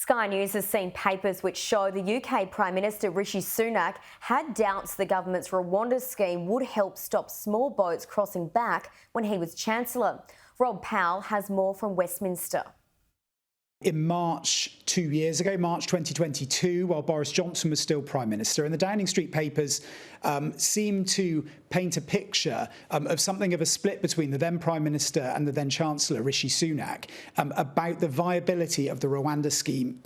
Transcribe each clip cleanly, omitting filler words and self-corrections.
Sky News has seen papers which show the UK Prime Minister Rishi Sunak had doubts the government's Rwanda scheme would help stop small boats crossing back when he was Chancellor. Rob Powell has more from Westminster. In March 2 years ago, March 2022, while Boris Johnson was still Prime Minister, and the Downing Street papers seemed to paint a picture of something of a split between the then Prime Minister and the then Chancellor, Rishi Sunak, about the viability of the Rwanda scheme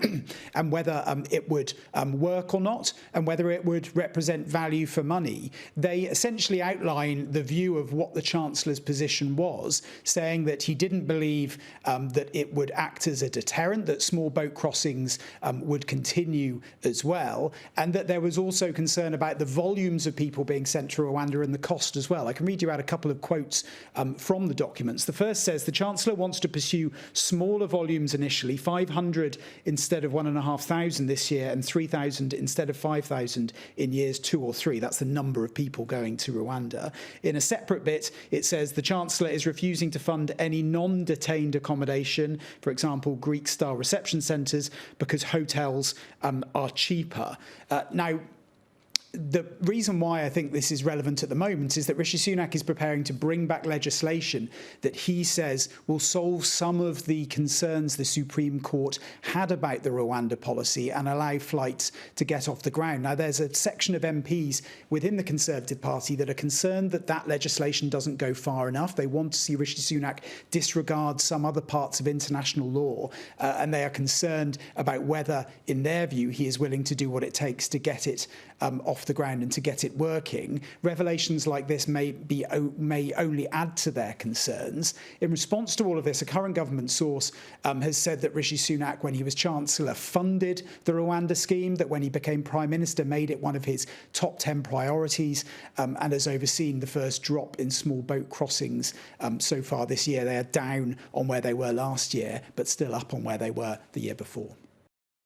and whether it would work or not, and whether it would represent value for money. They essentially outline the view of what the Chancellor's position was, saying that he didn't believe that it would act as a deterrent, that small boat crossings would continue as well, and that there was also concern about the volumes of people being sent to Rwanda and the cost as well. I can read you out a couple of quotes from the documents. The first says, the Chancellor wants to pursue smaller volumes initially, 500 instead of 1,500 this year and 3,000 instead of 5,000 in years 2 or 3. That's the number of people going to Rwanda. In a separate bit, it says the Chancellor is refusing to fund any non-detained accommodation, for example, Greek-style reception centres, because hotels are cheaper. Now, the reason why I think this is relevant at the moment is that Rishi Sunak is preparing to bring back legislation that he says will solve some of the concerns the Supreme Court had about the Rwanda policy and allow flights to get off the ground. Now, there's a section of MPs within the Conservative Party that are concerned that that legislation doesn't go far enough. They want to see Rishi Sunak disregard some other parts of international law, and they are concerned about whether, in their view, he is willing to do what it takes to get it off the ground and to get it working. Revelations like this may only add to their concerns. In response to all of this, a current government source has said that Rishi Sunak, when he was Chancellor, funded the Rwanda scheme, that when he became Prime Minister, made it one of his top 10 priorities, and has overseen the first drop in small boat crossings so far this year. They are down on where they were last year, but still up on where they were the year before.